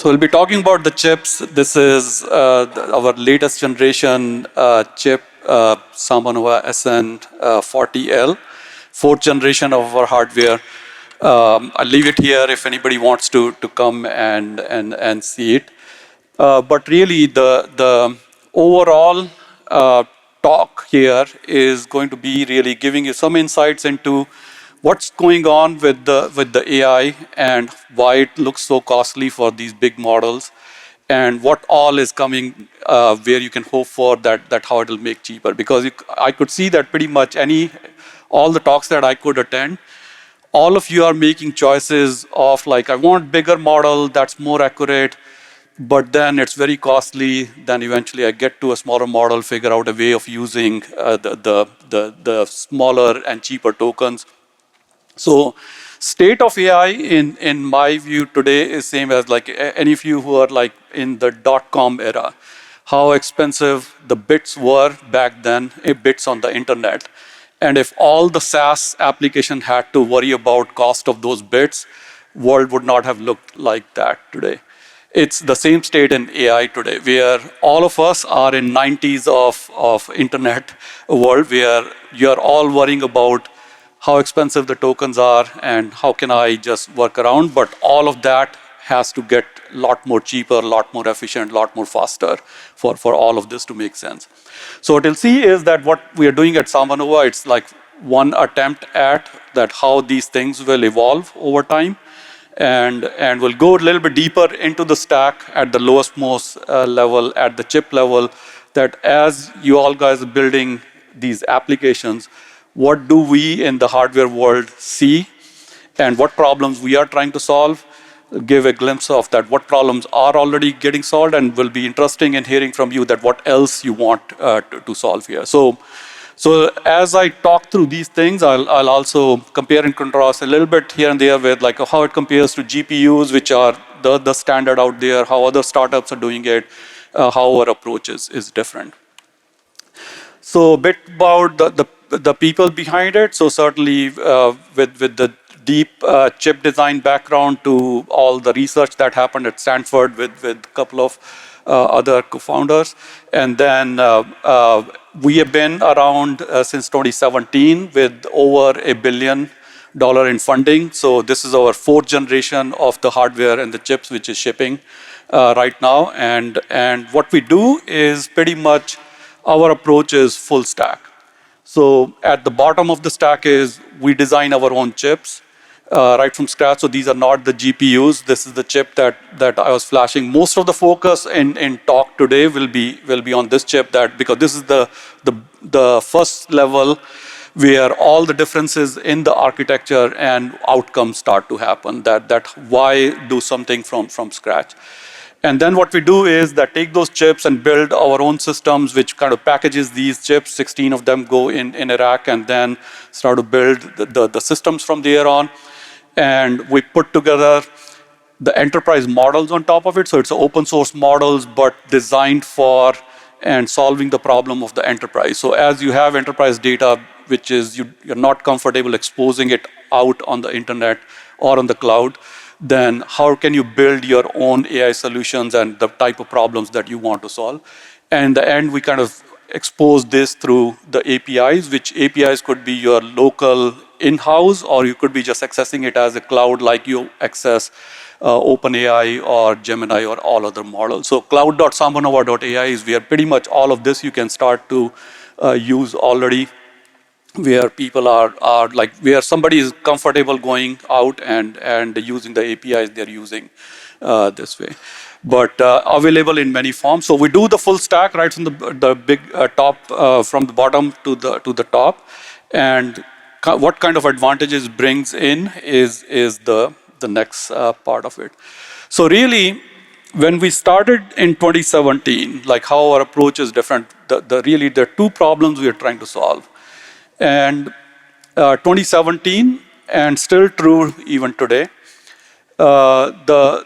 So we'll be talking about the chips. This is our latest generation chip, SambaNova SN40L, fourth generation of our hardware. I'll leave it here if anybody wants to come and see it. But really, the overall talk here is going to be really giving you some insights into what's going on with the AI and why it looks so costly for these big models, and what all is coming where you can hope for that how it will make cheaper. Because I could see that pretty much all the talks that I could attend, all of you are making choices of like, I want bigger model that's more accurate, but then it's very costly. Then eventually I get to a smaller model, figure out a way of using the smaller and cheaper tokens. So state of AI in my view today is same as like any of you who are like in the .com era, how expensive the bits were back then, bits on the internet. And if all the SaaS application had to worry about cost of those bits, world would not have looked like that today. It's the same state in AI today, where all of us are in 90s of internet world, where you're all worrying about how expensive the tokens are and how can I just work around. But all of that has to get a lot more cheaper, a lot more efficient, a lot more faster for all of this to make sense. So what you'll see is that what we are doing at SambaNova, it's like one attempt at that how these things will evolve over time. And we'll go a little bit deeper into the stack at the lowest most level, at the chip level, that as you all guys are building these applications, what do we in the hardware world see and what problems we are trying to solve, give a glimpse of that, what problems are already getting solved, and will be interesting in hearing from you that what else you want to solve here. So as I talk through these things, I'll also compare and contrast a little bit here and there with like how it compares to GPUs, which are the standard out there, how other startups are doing it, how our approach is different. So a bit about the people behind it. So certainly with the deep chip design background to all the research that happened at Stanford with a couple of other co-founders. And then we have been around since 2017 with over $1 billion in funding. So this is our fourth generation of the hardware and the chips which is shipping right now. And what we do is pretty much our approach is full stack. So at the bottom of the stack is we design our own chips right from scratch. So these are not the GPUs. This is the chip that I was flashing. Most of the focus in talk today will be on this chip, because this is the first level where all the differences in the architecture and outcomes start to happen. That why do something from scratch. And then what we do is that take those chips and build our own systems, which kind of packages these chips. 16 of them go in a rack, and then start to build the systems from there on. And we put together the enterprise models on top of it. So it's open source models, but designed for and solving the problem of the enterprise. So as you have enterprise data, which is you're not comfortable exposing it out on the internet or on the cloud, then how can you build your own AI solutions and the type of problems that you want to solve? And in the end, we kind of expose this through the APIs, which APIs could be your local in-house, or you could be just accessing it as a cloud like you access OpenAI or Gemini or all other models. So cloud.sambanova.ai is where pretty much all of this you can start to use already, where people are like, where somebody is comfortable going out and using the APIs they're using this way. But available in many forms. So we do the full stack right from the big top, from the bottom to the top. And what kind of advantages brings in is the next part of it. So really, when we started in 2017, like how our approach is different, really there are two problems we are trying to solve. And 2017, and still true even today, the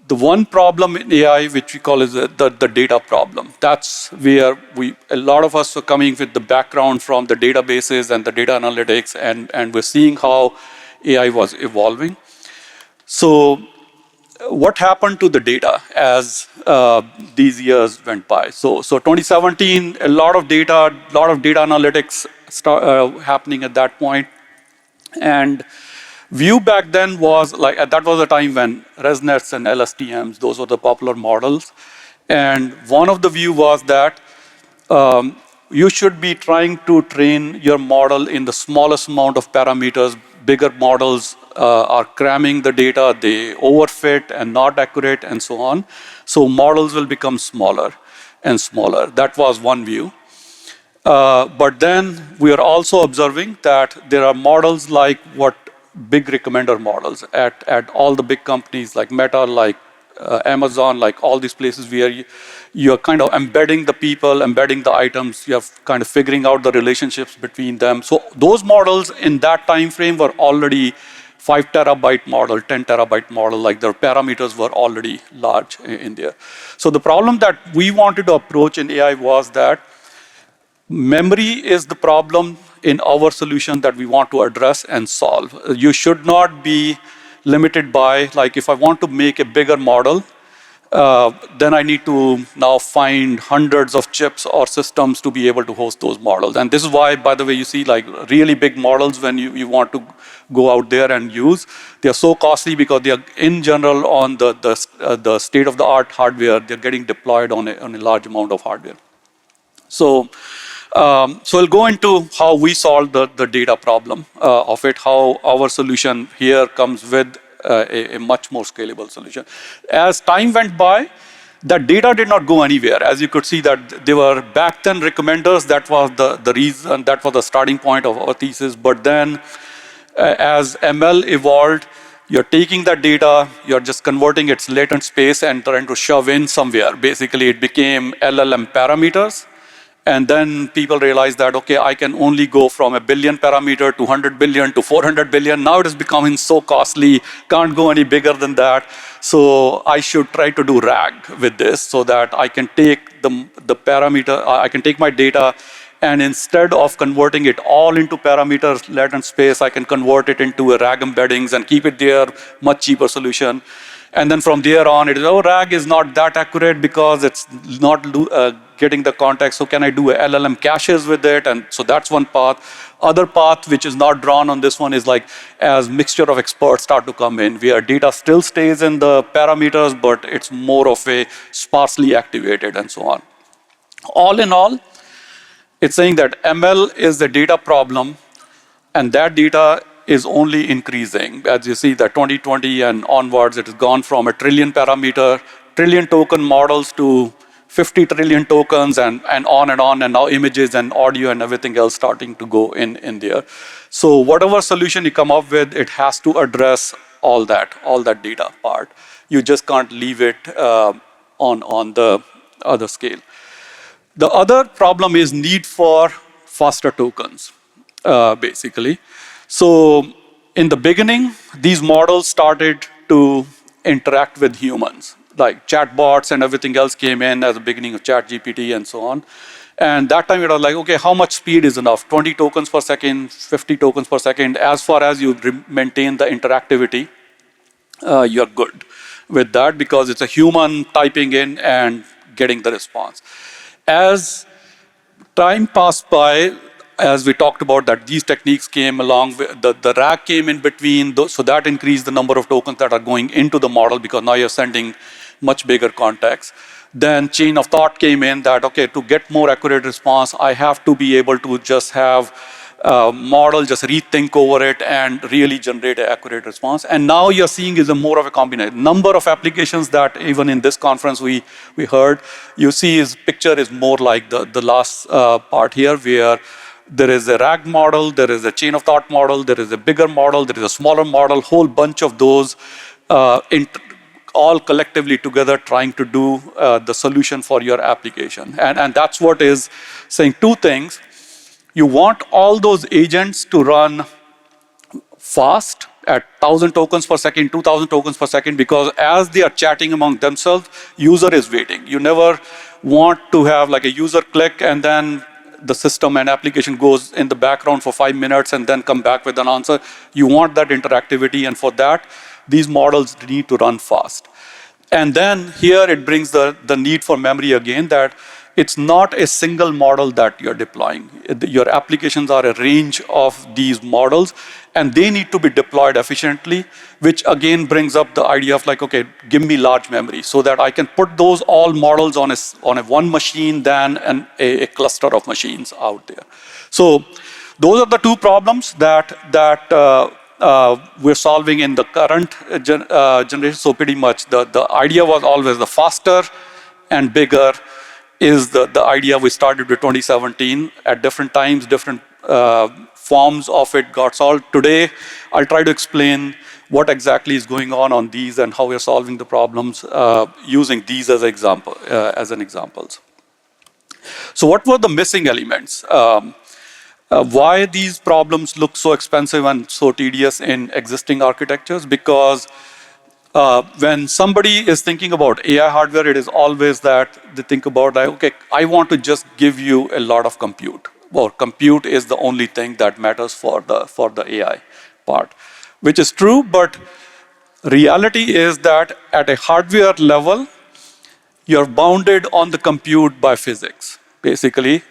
one problem in AI which we call is the data problem. That's where a lot of us are coming with the background from the databases and the data analytics, and we're seeing how AI was evolving. So what happened to the data as these years went by? So 2017, a lot of data analytics happening at that point. And view back then was like, that was a time when ResNets and LSTMs, those were the popular models. And one of the view was that you should be trying to train your model in the smallest amount of parameters. Bigger models are cramming the data, they overfit and not accurate and so on. So models will become smaller and smaller. That was one view. But then we are also observing that there are models like what big recommender models at all the big companies like Meta, like Amazon, like all these places where you're kind of embedding the people, embedding the items, you're kind of figuring out the relationships between them. So those models in that time frame were already 5 terabyte model, 10 terabyte model, like their parameters were already large in there. So the problem that we wanted to approach in AI was that memory is the problem in our solution that we want to address and solve. You should not be limited by, like, if I want to make a bigger model, then I need to now find hundreds of chips or systems to be able to host those models. And this is why, by the way, you see like really big models when you want to go out there and use, they are so costly because they are in general on the state-of-the-art hardware, they're getting deployed on a large amount of hardware. So I'll go into how we solve the data problem of it, how our solution here comes with a much more scalable solution. As time went by, that data did not go anywhere. As you could see that they were back then recommenders, that was the reason, that was the starting point of our thesis. But then as ML evolved, you're taking that data, you're just converting its latent space and trying to shove in somewhere. Basically, it became LLM parameters. And then people realized that, okay, I can only go from 1 billion parameter to 100 billion to 400 billion. Now it is becoming so costly, can't go any bigger than that. So I should try to do RAG with this so that I can take the parameter, I can take my data, and instead of converting it all into parameters, latent space, I can convert it into a RAG embeddings and keep it there, much cheaper solution. And then from there on, it is, oh, RAG is not that accurate because it's not getting the context. So can I do a LLM caches with it? And so that's one path. Other path, which is not drawn on this one, is like as mixture of experts start to come in, where data still stays in the parameters, but it's more of a sparsely activated and so on. All in all, it's saying that ML is the data problem, and that data is only increasing. As you see, that 2020 and onwards, it has gone from 1 trillion parameter, trillion token models to 50 trillion tokens and on, and now images and audio and everything else starting to go in there. So whatever solution you come up with, it has to address all that data part. You just can't leave it on the other scale. The other problem is need for faster tokens, basically. So in the beginning, these models started to interact with humans, like chatbots and everything else came in at the beginning of ChatGPT and so on. And that time it was like, okay, how much speed is enough? 20 tokens per second, 50 tokens per second. As far as you maintain the interactivity, you're good with that because it's a human typing in and getting the response. As time passed by, as we talked about, that these techniques came along, the RAG came in between, so that increased the number of tokens that are going into the model because now you're sending much bigger context. Then chain of thought came in that, okay, to get more accurate response, I have to be able to just have model just rethink over it and really generate an accurate response. And now you're seeing is a more of a combination. Number of applications that even in this conference we heard, you see his picture is more like the last part here where there is a RAG model, there is a chain of thought model, there is a bigger model, there is a smaller model, whole bunch of those all collectively together trying to do the solution for your application. And that's what is saying two things. You want all those agents to run fast at 1,000 tokens per second, 2,000 tokens per second, because as they are chatting among themselves, user is waiting. You never want to have like a user click and then the system and application goes in the background for 5 minutes and then come back with an answer. You want that interactivity, and for that, these models need to run fast. And then here it brings the need for memory again, that it's not a single model that you're deploying. Your applications are a range of these models, and they need to be deployed efficiently, which again brings up the idea of like, okay, give me large memory so that I can put those all models on a one machine than a cluster of machines out there. So those are the two problems that we're solving in the current generation. So pretty much the idea was always the faster and bigger is the idea we started with 2017. At different times, different forms of it got solved. Today, I'll try to explain what exactly is going on these and how we're solving the problems using these as examples. So what were the missing elements? Why these problems look so expensive and so tedious in existing architectures? Because when somebody is thinking about AI hardware, it is always that they think about, like, okay, I want to just give you a lot of compute. Well, compute is the only thing that matters for the AI part, which is true, but reality is that at a hardware level, you're bounded on the compute by physics. Basically,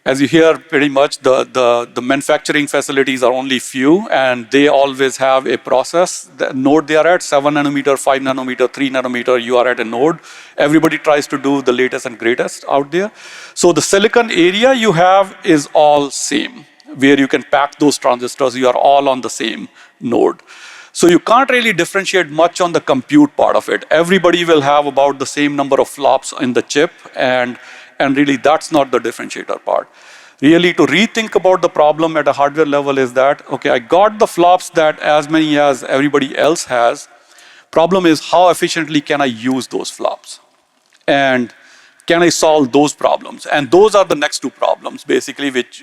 as you hear, pretty much the manufacturing facilities are only few, and they always have a process. The node they are at, 7 nanometer, 5 nanometer, 3 nanometer, you are at a node. Everybody tries to do the latest and greatest out there. So the silicon area you have is all same, where you can pack those transistors, you are all on the same node. So you can't really differentiate much on the compute part of it. Everybody will have about the same number of flops in the chip, and really that's not the differentiator part. Really, to rethink about the problem at a hardware level is that, okay, I got the flops that as many as everybody else has. Problem is, how efficiently can I use those flops? And can I solve those problems? And those are the next two problems, basically, which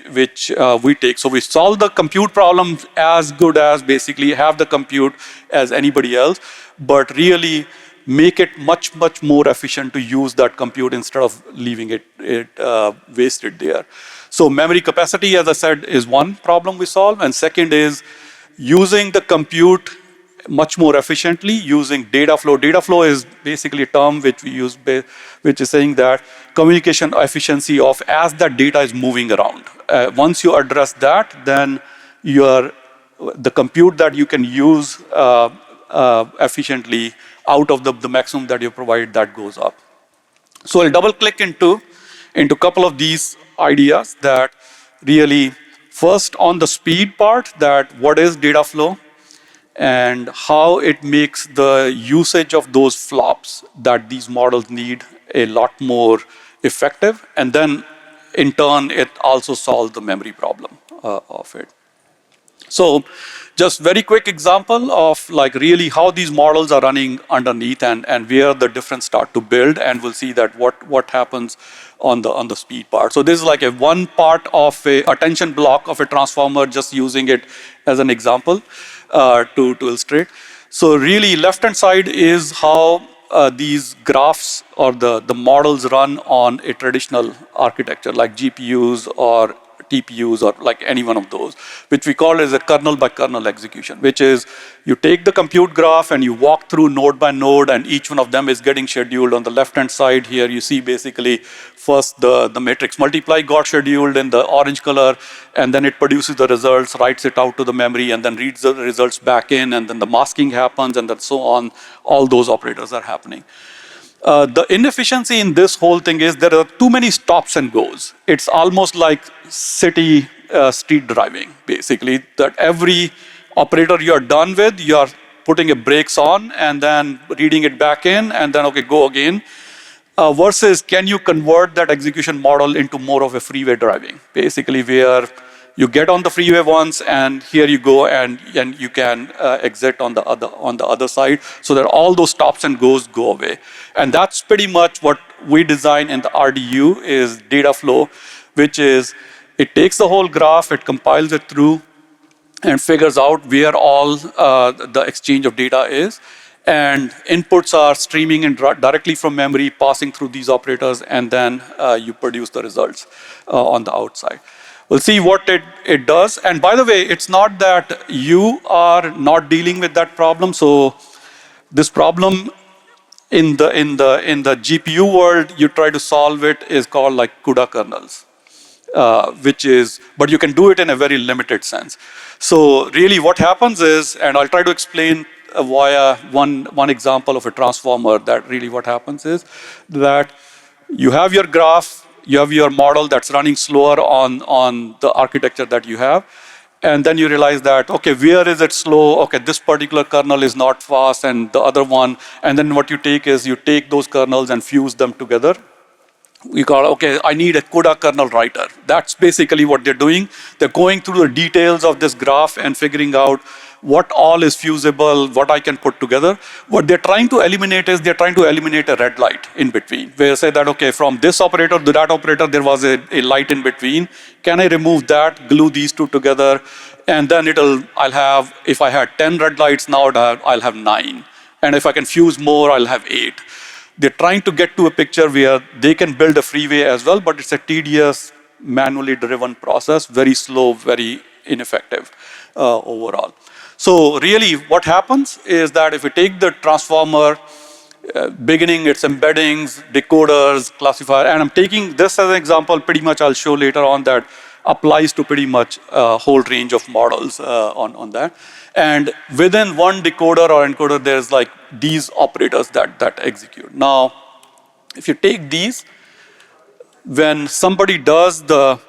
we take. So we solve the compute problem as good as basically have the compute as anybody else, but really make it much, much more efficient to use that compute instead of leaving it wasted there. So memory capacity, as I said, is one problem we solve. And second is using the compute much more efficiently using data flow. Data flow is basically a term which we use, which is saying that communication efficiency of as that data is moving around. Once you address that, then the compute that you can use efficiently out of the maximum that you provide, that goes up. So I'll double click into a couple of these ideas that really, first on the speed part, that what is data flow and how it makes the usage of those flops that these models need a lot more effective. And then in turn, it also solves the memory problem of it. So just very quick example of like really how these models are running underneath and where the difference start to build, and we'll see that what happens on the speed part. So this is like a one part of a attention block of a transformer, just using it as an example to illustrate. So really left hand side is how these graphs or the models run on a traditional architecture like GPUs or TPUs or like any one of those, which we call as a kernel by kernel execution, which is you take the compute graph and you walk through node by node, and each one of them is getting scheduled. On the left hand side here, you see basically first the matrix multiply got scheduled in the orange color, and then it produces the results, writes it out to the memory, and then reads the results back in, and then the masking happens, and then so on. All those operators are happening. The inefficiency in this whole thing is there are too many stops and goes. It's almost like city street driving, basically, that every operator you're done with, you're putting a brakes on and then reading it back in and then, okay, go again. Versus can you convert that execution model into more of a freeway driving, basically where you get on the freeway once and here you go and you can exit on the other side, so that all those stops and goes go away. And that's pretty much what we design in the RDU is data flow, which is it takes the whole graph, it compiles it through and figures out where all the exchange of data is. And inputs are streaming in directly from memory, passing through these operators, and then you produce the results on the outside. We'll see what it does. And by the way, it's not that you are not dealing with that problem. So this problem in the GPU world, you try to solve it is called like CUDA kernels, but you can do it in a very limited sense. So really what happens is, and I'll try to explain via one example of a transformer, that really what happens is that you have your graph, you have your model that's running slower on the architecture that you have. And then you realize that, okay, where is it slow? Okay, this particular kernel is not fast and the other one. And then what you take is you take those kernels and fuse them together. We call, okay, I need a CUDA kernel writer. That's basically what they're doing. They're going through the details of this graph and figuring out what all is fusible, what I can put together. What they're trying to eliminate is they're trying to eliminate a red light in between. Where you say that, okay, from this operator to that operator, there was a light in between. Can I remove that, glue these two together? And then I'll have, if I had 10 red lights, now I'll have 9. And if I can fuse more, I'll have 8. They're trying to get to a picture where they can build a freeway as well, but it's a tedious, manually driven process, very slow, very ineffective overall. So really what happens is that if you take the transformer, beginning its embeddings, decoders, classifier, and I'm taking this as an example, pretty much I'll show later on that applies to pretty much a whole range of models on that. And within one decoder or encoder, there's like these operators that execute. Now, if you take these, when somebody does the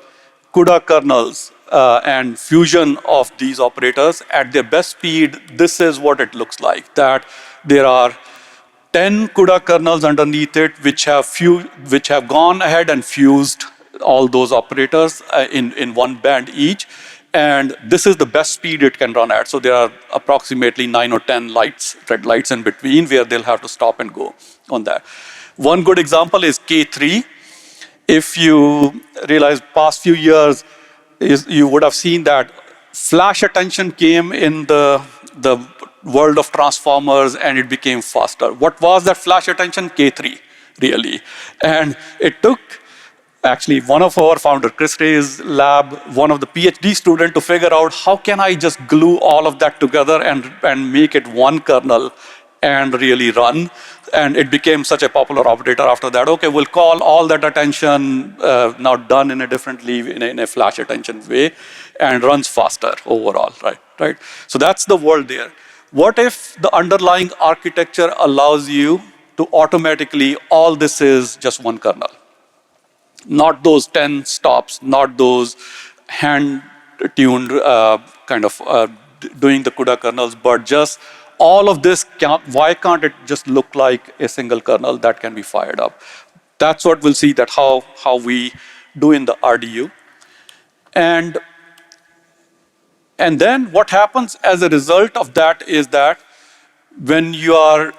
CUDA kernels and fusion of these operators at their best speed, this is what it looks like. That there are 10 CUDA kernels underneath it which have gone ahead and fused all those operators in one band each. And this is the best speed it can run at. So there are approximately 9 or 10 lights, red lights in between, where they'll have to stop and go on that. One good example is K3. If you realize past few years, you would have seen that flash attention came in the world of transformers and it became faster. What was that flash attention? K3, really. And it took actually one of our founder, Chris Ray's lab, one of the PhD student, to figure out how can I just glue all of that together and make it one kernel and really run. And it became such a popular operator after that. Okay, we'll call all that attention now done in a differently, in a flash attention way, and runs faster overall, right? So that's the world there. What if the underlying architecture allows you to automatically, all this is just one kernel? Not those 10 stops, not those hand-tuned kind of doing the CUDA kernels, but just all of this. Why can't it just look like a single kernel that can be fired up? That's what we'll see, that how we do in the RDU. And then what happens as a result of that is that when you are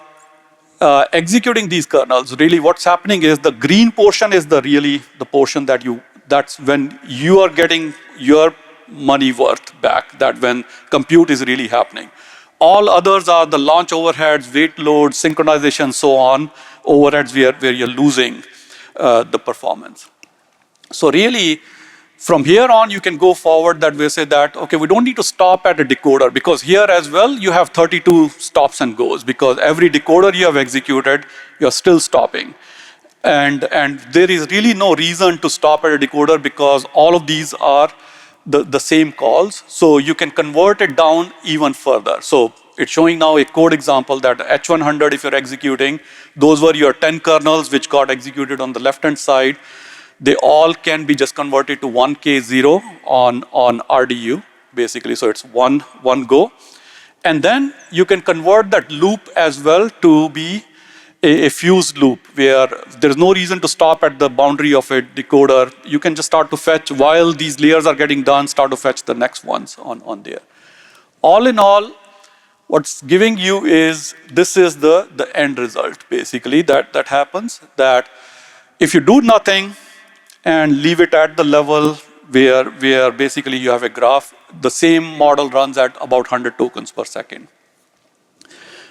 executing these kernels, really what's happening is the green portion is the portion that's when you are getting your money worth back, that when compute is really happening. All others are the launch overheads, weight load, synchronization, so on, overheads where you're losing the performance. So really, from here on, you can go forward that we say that, okay, we don't need to stop at a decoder, because here as well, you have 32 stops and goes, because every decoder you have executed, you're still stopping. And there is really no reason to stop at a decoder, because all of these are the same calls. So you can convert it down even further. So it's showing now a code example that H100, if you're executing, those were your 10 kernels which got executed on the left-hand side. They all can be just converted to 1K0 on RDU, basically. So it's one go. And then you can convert that loop as well to be a fused loop, where there's no reason to stop at the boundary of a decoder. You can just start to fetch, while these layers are getting done, start to fetch the next ones on there. All in all, what's giving you is, this is the end result, basically, that happens, that if you do nothing, and leave it at the level where basically you have a graph, the same model runs at about 100 tokens per second.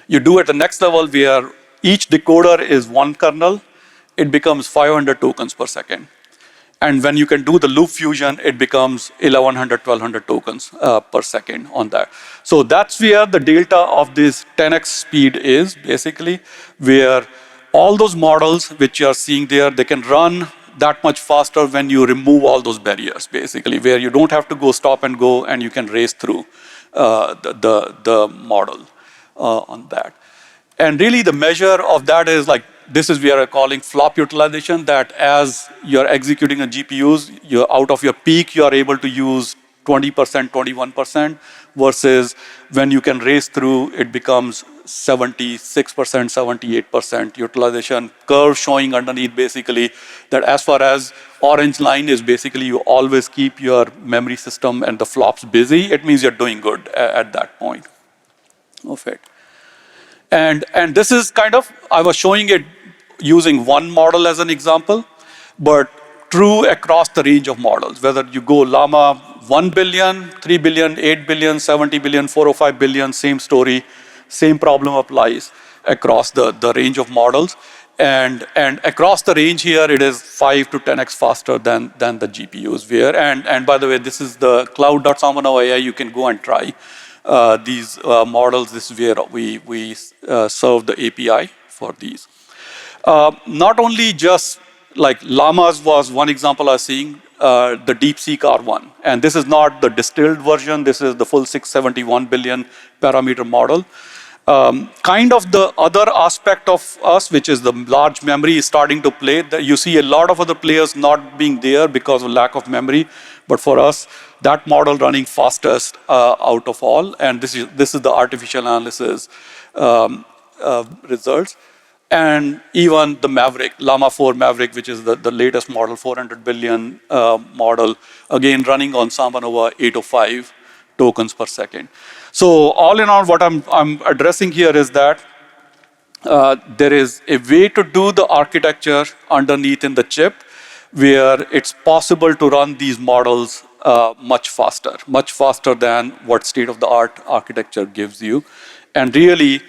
You do at the next level where each decoder is one kernel, it becomes 500 tokens per second. And when you can do the loop fusion, it becomes 1100, 1200 tokens per second on that. So that's where the delta of this 10x speed is, basically, where all those models which you are seeing there, they can run that much faster when you remove all those barriers, basically, where you don't have to go stop and go, and you can race through the model on that. And really the measure of that is like, this is we are calling flop utilization, that as you're executing on GPUs, you're out of your peak, you are able to use 20%, 21%, versus when you can race through, it becomes 76%, 78% utilization curve showing underneath, basically, that as far as orange line is basically you always keep your memory system and the flops busy. It means you're doing good at that point of it. And this is kind of, I was showing it using one model as an example, but true across the range of models, whether you go Llama 1 billion, 3 billion, 8 billion, 70 billion, 405 billion, same story, same problem applies across the range of models. And across the range here, it is 5 to 10x faster than the GPUs were. And by the way, this is the cloud.SambaNova.ai. You can go and try these models. This is where we serve the API for these. Not only just like Llamas was one example I was seeing, the DeepSeek R1. And this is not the distilled version. This is the full 671 billion parameter model. Kind of the other aspect of us, which is the large memory, is starting to play. You see a lot of other players not being there because of lack of memory. But for us, that model running fastest out of all. And this is the artificial analysis results. And even the Maverick, Llama 4 Maverick, which is the latest model, 400 billion model, again running on SambaNova 805 tokens per second. So all in all, what I'm addressing here is that there is a way to do the architecture underneath in the chip where it's possible to run these models much faster than what state-of-the-art architecture gives you. And really,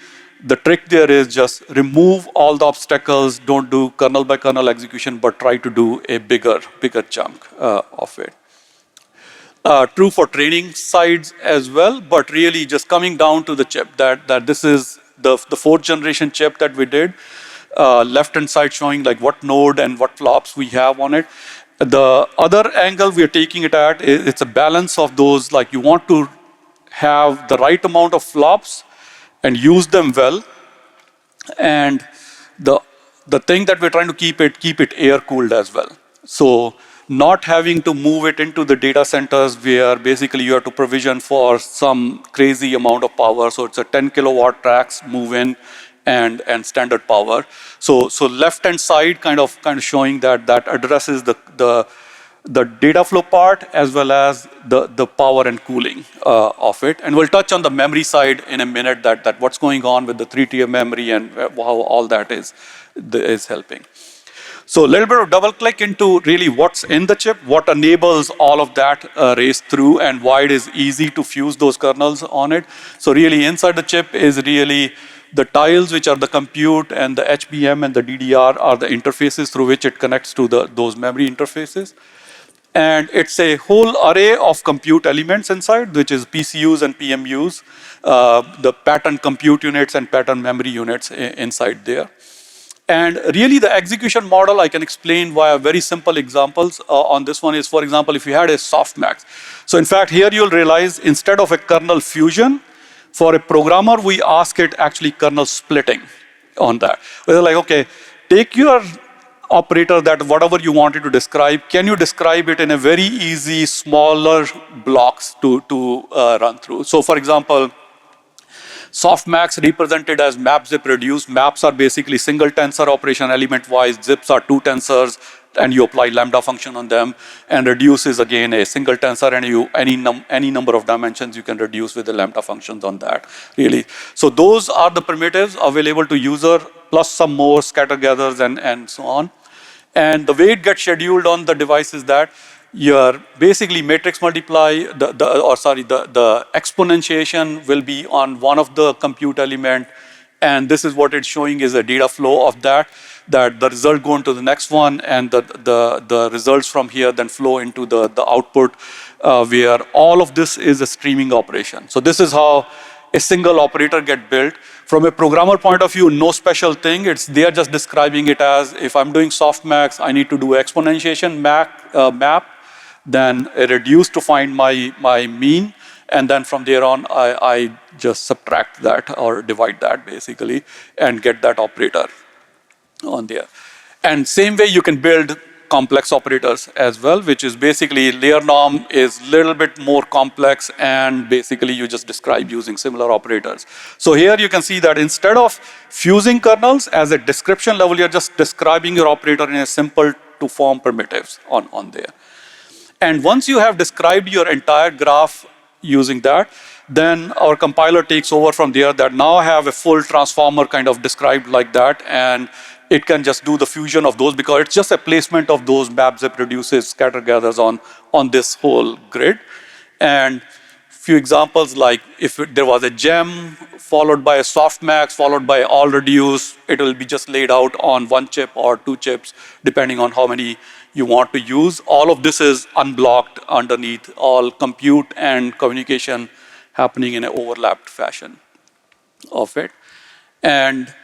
the trick there is just remove all the obstacles, don't do kernel by kernel execution, but try to do a bigger chunk of it. True for training sides as well, but really just coming down to the chip, that this is the fourth generation chip that we did. Left-hand side showing like what node and what flops we have on it. The other angle we are taking it at, it's a balance of those, like you want to have the right amount of flops and use them well. And the thing that we're trying to keep it air cooled as well. So not having to move it into the data centers where basically you have to provision for some crazy amount of power. So it's a 10 kilowatt racks move in and standard power. So left-hand side kind of showing that addresses the data flow part as well as the power and cooling of it. And we'll touch on the memory side in a minute, that what's going on with the 3-tier memory and how all that is helping. So a little bit of double click into really what's in the chip, what enables all of that race through, and why it is easy to fuse those kernels on it. So really inside the chip is really the tiles, which are the compute, and the HBM and the DDR are the interfaces through which it connects to those memory interfaces. And it's a whole array of compute elements inside, which is PCUs and PMUs, the pattern compute units and pattern memory units inside there. And really the execution model, I can explain via very simple examples on this one is, for example, if you had a softmax. So in fact, here you'll realize instead of a kernel fusion, for a programmer, we ask it actually kernel splitting on that. We're like, okay, take your operator that whatever you wanted to describe, can you describe it in a very easy, smaller blocks to run through? So for example, softmax represented as map zip reduce. Maps are basically single tensor operation element wise. Zips are 2 tensors and you apply lambda function on them. And reduce is again a single tensor and any number of dimensions you can reduce with the lambda functions on that, really. So those are the primitives available to user plus some more scatter gathers and so on. And the way it gets scheduled on the device is that your basically matrix multiply, the exponentiation will be on one of the compute element, and this is what it's showing is a data flow of that the result go into the next one, and the results from here then flow into the output, where all of this is a streaming operation. So this is how a single operator get built. From a programmer point of view, no special thing. They are just describing it as, if I'm doing softmax, I need to do exponentiation map, then a reduce to find my mean, and then from there on, I just subtract that or divide that basically and get that operator on there. And same way you can build complex operators as well, which is basically layer norm is a little bit more complex, and basically you just describe using similar operators. So here you can see that instead of fusing kernels as a description level, you're just describing your operator in a simple to form primitives on there. And once you have described your entire graph using that, then our compiler takes over from there, that now have a full transformer kind of described like that, and it can just do the fusion of those, because it's just a placement of those map, zip, reduces, scatter, gathers on this whole grid. And few examples, like if there was a gem followed by a softmax followed by all reduce, it will be just laid out on one chip or two chips, depending on how many you want to use. All of this is unblocked underneath, all compute and communication happening in an overlapped fashion of it. And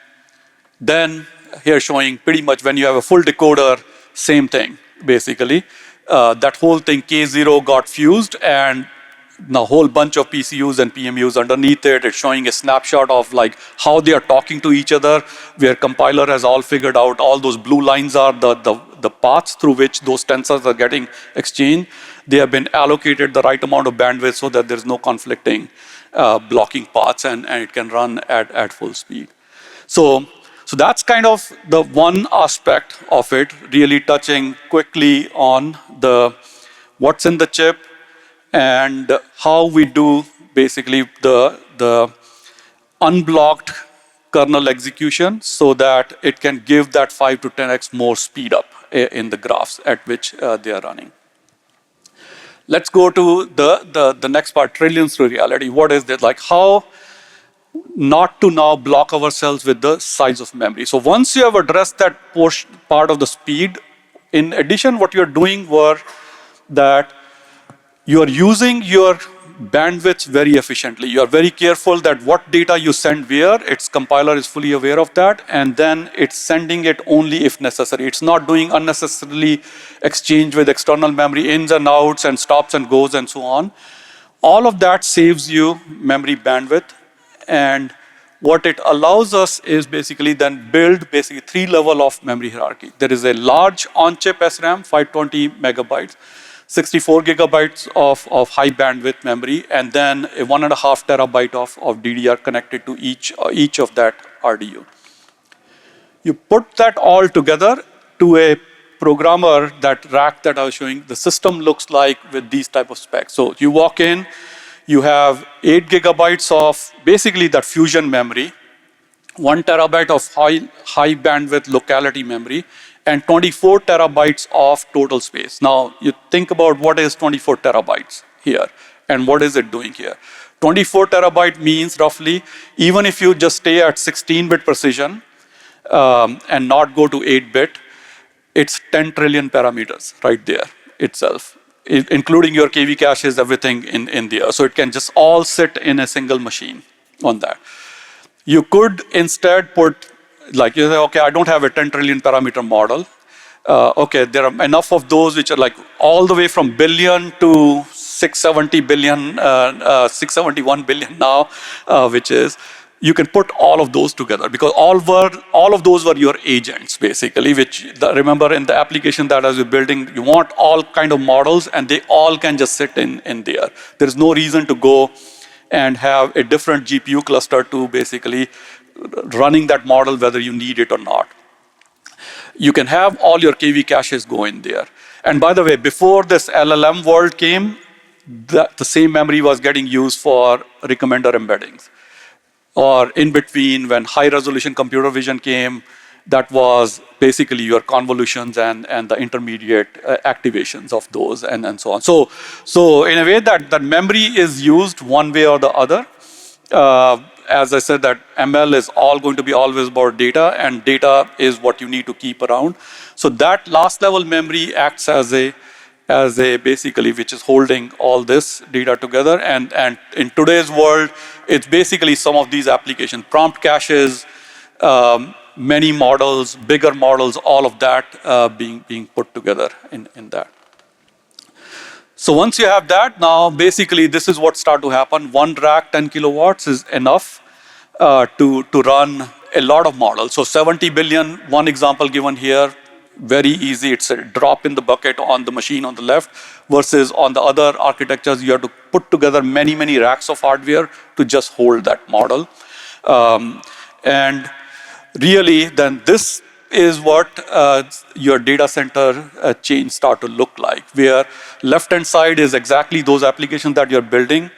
then here showing pretty much when you have a full decoder, same thing, basically. That whole thing, K0 got fused, and a whole bunch of PCUs and PMUs underneath it. It's showing a snapshot of like how they are talking to each other, where compiler has all figured out all those blue lines are the paths through which those tensors are getting exchanged. They have been allocated the right amount of bandwidth so that there's no conflicting blocking paths, and it can run at full speed. So that's kind of the one aspect of it, really touching quickly on what's in the chip and how we do basically the unblocked kernel execution so that it can give that 5 to 10x more speed up in the graphs at which they are running. Let's go to the next part, trillions to reality. What is that? Like how not to now block ourselves with the size of memory. So once you have addressed that part of the speed, in addition, what you're doing were that you're using your bandwidth very efficiently. You're very careful that what data you send where, its compiler is fully aware of that, and then it's sending it only if necessary. It's not doing unnecessarily exchange with external memory ins and outs and stops and goes and so on. All of that saves you memory bandwidth. And what it allows us is basically then build basically 3 levels of memory hierarchy. There is a large on-chip SRAM, 520 megabytes, 64 gigabytes of high bandwidth memory, and then a 1.5 terabyte of DDR connected to each of that RDU. You put that all together to a programmer, that rack that I was showing, the system looks like with these type of specs. So you walk in, you have 8 gigabytes of basically that fusion memory, 1 terabyte of high bandwidth locality memory, and 24 terabytes of total space. Now, you think about what is 24 terabytes here, and what is it doing here? 24 terabyte means roughly, even if you just stay at 16-bit precision and not go to 8-bit, it's 10 trillion parameters right there itself, including your KV caches, everything in there. So it can just all sit in a single machine on that. You could instead put, like you say, okay, I don't have a 10 trillion parameter model. Okay, there are enough of those which are like all the way from billion to 670 billion, 671 billion now, which is, you can put all of those together because all of those were your agents basically, which remember in the application that as you're building, you want all kind of models and they all can just sit in there. There's no reason to go and have a different GPU cluster to basically running that model whether you need it or not. You can have all your KV caches go in there. And by the way, before this LLM world came, the same memory was getting used for recommender embeddings. Or in between, when high resolution computer vision came, that was basically your convolutions and the intermediate activations of those and so on. So in a way that memory is used one way or the other. As I said, that ML is all going to be always about data, and data is what you need to keep around. So that last level memory acts as a as a basically which is holding all this data together. And in today's world, it's basically some of these applications, prompt caches, many models, bigger models, all of that being put together in that. So once you have that, now basically this is what start to happen. One rack, 10 kilowatts is enough to run a lot of models. So 70 billion, one example given here, very easy. It's a drop in the bucket on the machine on the left, versus on the other architectures, you have to put together many, many racks of hardware to just hold that model. And really, then this is what your data center chain start to look like, where left-hand side is exactly those applications that you're building.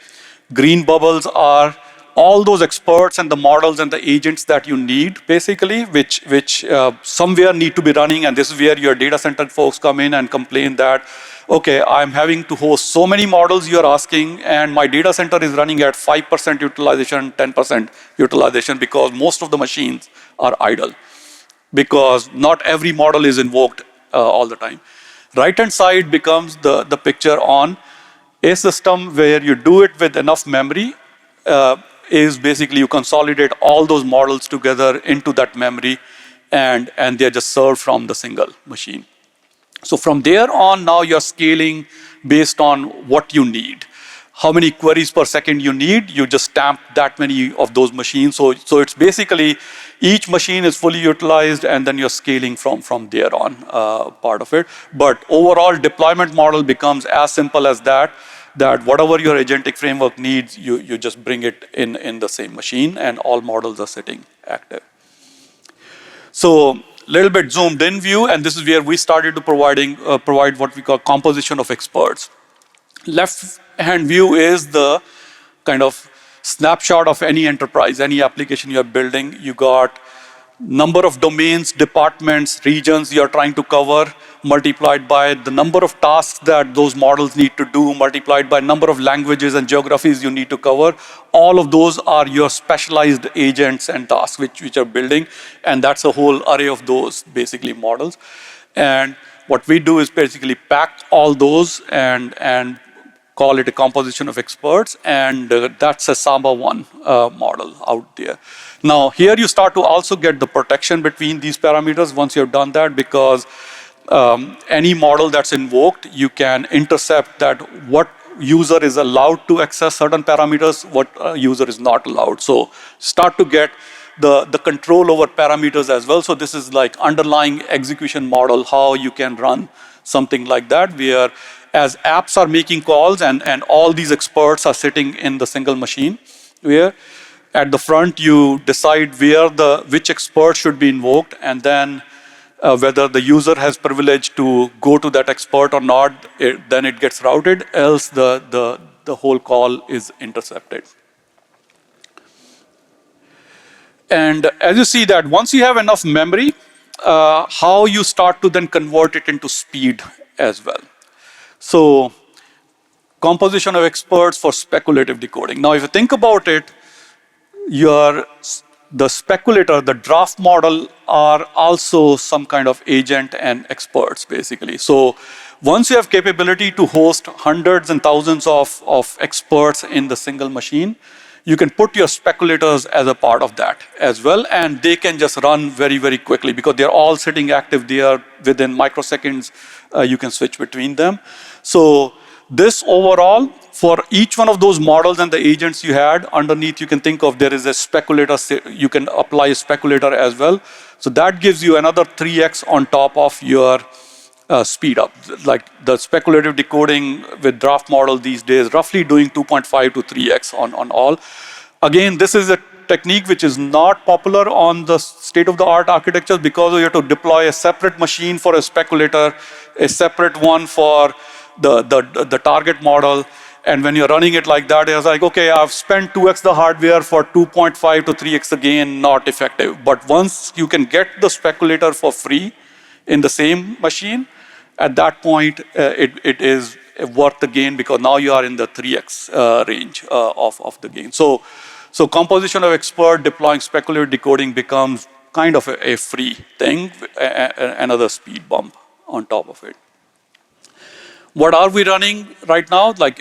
Green bubbles are all those experts and the models and the agents that you need, basically, which somewhere need to be running, and this is where your data center folks come in and complain that, okay, I'm having to host so many models you're asking, and my data center is running at 5% utilization, 10% utilization, because most of the machines are idle, because not every model is invoked all the time. Right-hand side becomes the picture on a system where you do it with enough memory, is basically you consolidate all those models together into that memory, and they're just served from the single machine. So from there on, now you're scaling based on what you need. How many queries per second you need, you just stamp that many of those machines. So it's basically each machine is fully utilized, and then you're scaling from there on part of it. But overall deployment model becomes as simple as that whatever your agentic framework needs, you just bring it in the same machine, and all models are sitting active. So little bit zoomed in view, and this is where we started to provide what we call composition of experts. Left hand view is the kind of snapshot of any enterprise, any application you're building. You got number of domains, departments, regions you're trying to cover, multiplied by the number of tasks that those models need to do, multiplied by number of languages and geographies you need to cover. All of those are your specialized agents and tasks which are building, and that's a whole array of those basically models. And what we do is basically pack all those and call it a composition of experts, and that's a Samba 1 model out there. Now, here you start to also get the protection between these parameters once you've done that, because any model that's invoked, you can intercept that what user is allowed to access certain parameters, what user is not allowed. So start to get the control over parameters as well. So this is like underlying execution model, how you can run something like that, where as apps are making calls and all these experts are sitting in the single machine, where at the front you decide which expert should be invoked, and then whether the user has privilege to go to that expert or not, then it gets routed, else the whole call is intercepted. And as you see that once you have enough memory, how you start to then convert it into speed as well. So composition of experts for speculative decoding. Now, if you think about it, the speculator, the draft model are also some kind of agent and experts, basically. So once you have capability to host hundreds and thousands of experts in the single machine, you can put your speculators as a part of that as well, and they can just run very, very quickly because they're all sitting active there. Within microseconds, you can switch between them. So this overall, for each one of those models and the agents you had, underneath you can think of there is a speculator, you can apply a speculator as well. So that gives you another 3x on top of your speed up. Like the speculative decoding with draft model these days, roughly doing 2.5 to 3x on all. Again, this is a technique which is not popular on the state-of-the-art architectures because you have to deploy a separate machine for a speculator, a separate one for the target model. And when you're running it like that, it's like, okay, I've spent 2x the hardware for 2.5 to 3x again, not effective. But once you can get the speculator for free in the same machine, at that point, it is worth the gain because now you are in the 3x range of the gain. So composition of expert deploying speculative decoding becomes kind of a free thing, another speed bump on top of it. What are we running right now? Like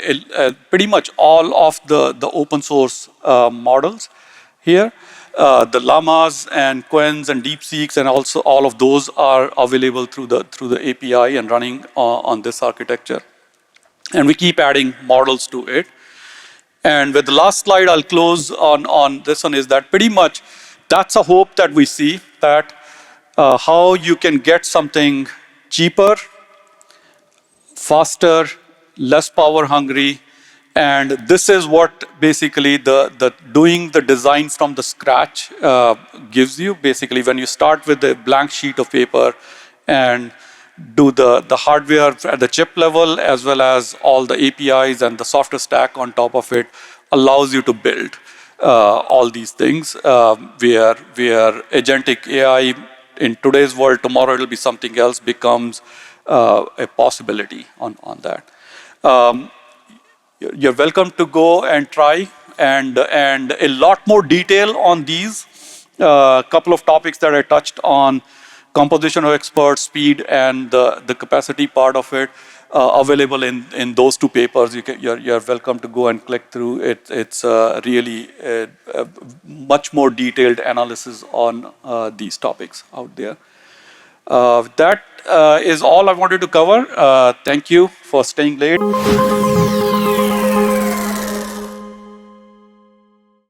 pretty much all of the open source models here. The llamas and Qwens and DeepSeeks and also all of those are available through the API and running on this architecture. And we keep adding models to it. And with the last slide, I'll close on this one is that pretty much that's a hope that we see that how you can get something cheaper, faster, less power hungry, and this is what basically the doing the design from the scratch gives you. Basically, when you start with a blank sheet of paper and do the hardware at the chip level as well as all the APIs and the software stack on top of it allows you to build all these things where agentic AI in today's world, tomorrow it'll be something else, becomes a possibility on that. You're welcome to go and try, and a lot more detail on these. Couple of topics that I touched on: composition of experts, speed, and the capacity part of it, available in those two papers. You're welcome to go and click through it. It's really a much more detailed analysis on these topics out there. That is all I wanted to cover. Thank you for staying late.